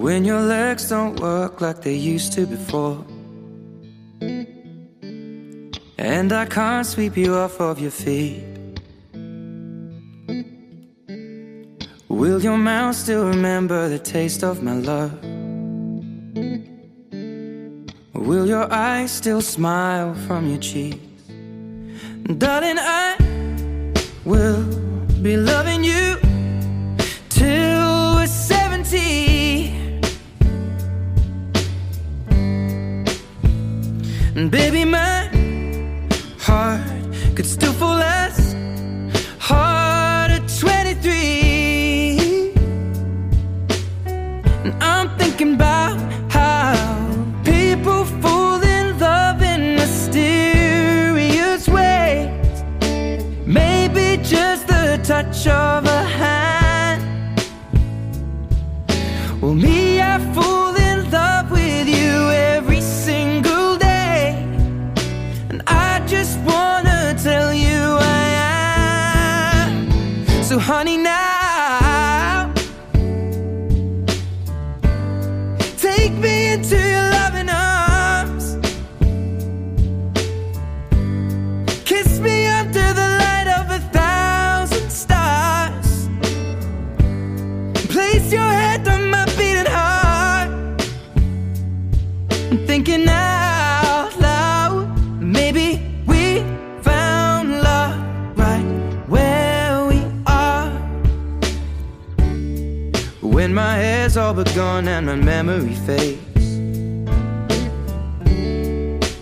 when your legs don't work like they used to before, and I can't sweep you off of your feet. Will your mouth still remember the taste of my love? Will your eyes still smile from your cheeks? Darling, I will be loving you till we're 70. And baby, my heart could still fall as hard at 23. And I'm thinking about how people fall in love in mysterious ways. Maybe just the touch of a hand. Well, me, I fall in love with you every single day, and I just wanna tell you I am. So honey, now take me into your loving arms. Kiss me under the light of 1,000 stars. Place your head on my beating heart. I'm thinking out loud, maybe we found love right where we are. When my hair's all but gone and my memory fades,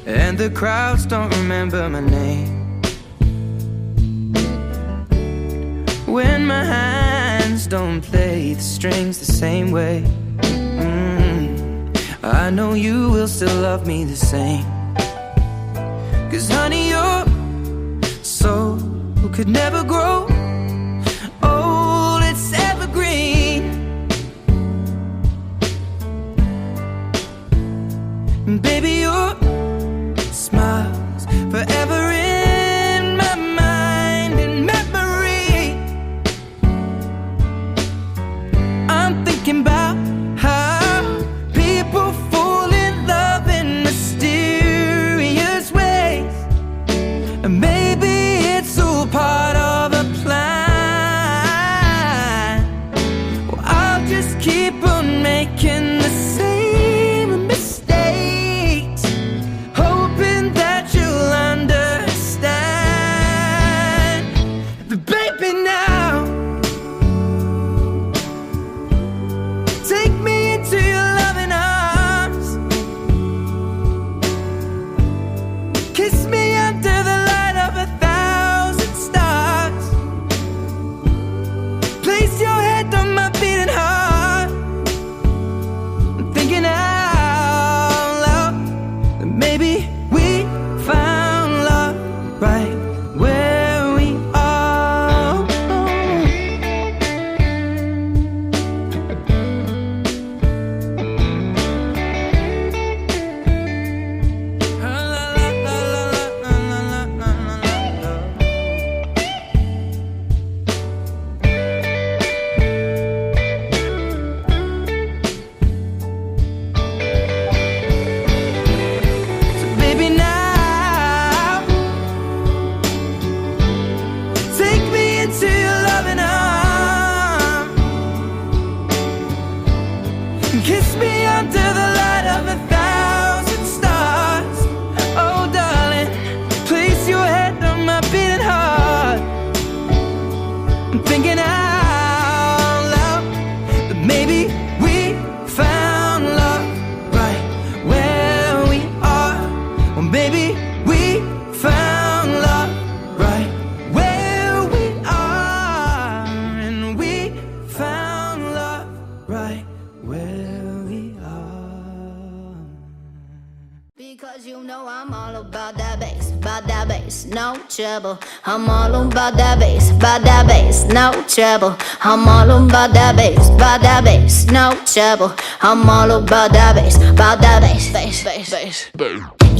and the crowds don't remember my name, when my hands don't play the strings the same way, I know you will still love me the same. 'Cause honey, your soul could never grow old, it's evergreen. And baby, your smile's forever in my mind and memory. I'm thinking about how people fall in love in mysterious ways, and maybe it's all part of a plan. Well, I'll just keep on making the same mistakes, hoping that you'll understand. But baby, now take me into your loving arms. Kiss me under the light of 1,000 stars. Place your head on my beating heart. I'm thinking out loud that maybe we found love right where we are. So baby, now take me into your loving arms. Kiss me under the light of 1,000 stars. Oh darling, place your head on my beating heart. I'm thinking out loud that maybe we found love right where we are. Or maybe we found love right where we are. And we found love right where we are. Because you know I'm all about that bass, no trouble. I'm all about that bass, no trouble. I'm all about that bass, no trouble. I'm all about that bass, bass.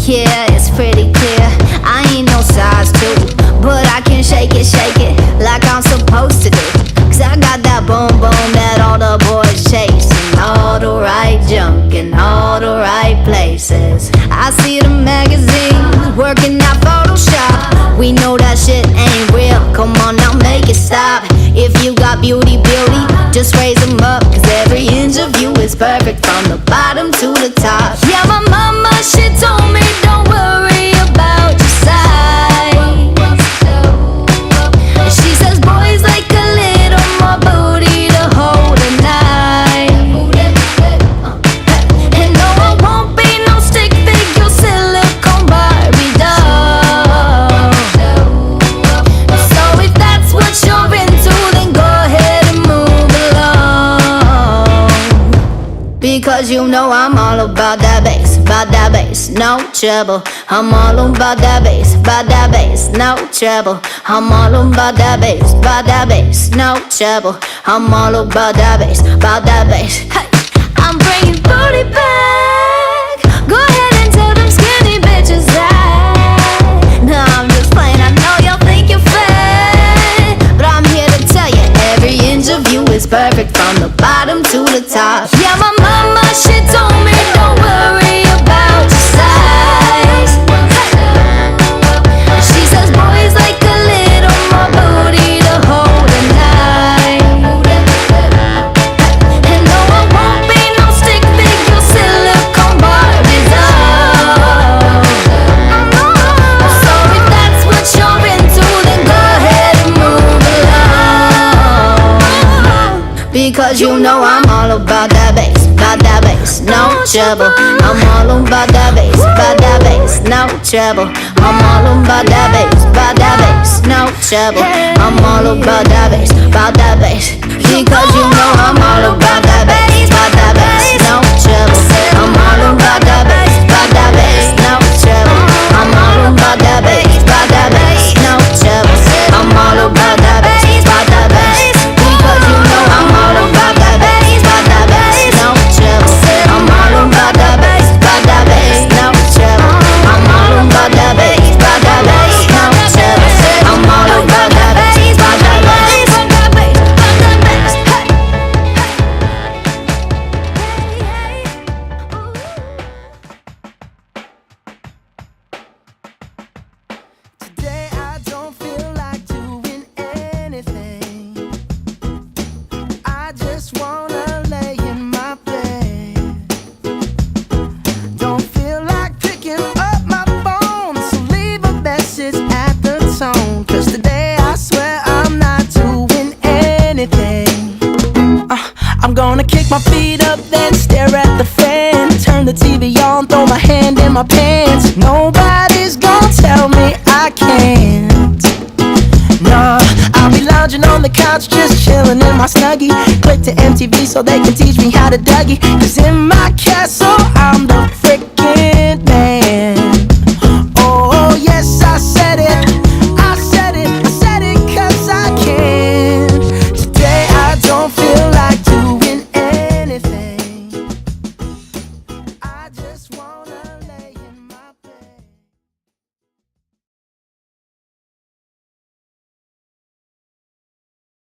Yeah, it's pretty clear, I ain't no size 2, but I can shake it like I'm supposed to do. 'Cause I got that boom boom that all the boys chase, and all the right We know that shit ain't real. Come on now, make it stop. If you got beauty, just raise them up. Cause every inch of you is perfect from the bottom to the top. Yeah, my mama, she told me don't worry about your size. She says boys like a little more booty to hold tonight. And no, I won't be no stick figure silicone Barbie doll. So if that's what you're into, then go ahead and move along. Because you know I'm all about that bass, no trouble. I'm all about that bass, no trouble. I'm all about that bass, no trouble. I'm all about that bass. Hey, I'm bringing booty back. Go ahead and tell them skinny bitches that. No, I'm just playing, I know y'all think you're fat, but I'm here to tell you, every inch of you is perfect from the bottom to the top. Yeah, my mama, she told me don't worry about your size. She says boys like a little more booty to hold tonight. And no, I won't be no stick figure silicone Barbie doll. So if that's what you're into, then go ahead and move along. Because you know I'm all about that bass, no trouble. I'm all about that bass, no trouble. I'm all about that bass, no trouble. I'm all about that bass. Because you know I'm all about that bass, no trouble. I'm all about that bass, no trouble. I'm all about that bass, no trouble. I'm all about that bass. Because you know I'm all about that bass, no trouble. I'm all about that bass, no trouble. I'm all about that bass, no trouble. I'm all about that bass, Today I don't feel like doing anything. I just wanna lay in my bed. Don't feel like picking up my phone, so leave a message at the tone. Cause today I swear I'm not doing anything. I'm gonna kick my feet up, then stare at the fan. Turn the TV on, throw my hand in my pants. Nobody's gonna tell me I can't. Nah, I'll be lounging on the couch, just chilling in my Snuggie. Click to MTV so they can teach me how to Dougie. Cause in my castle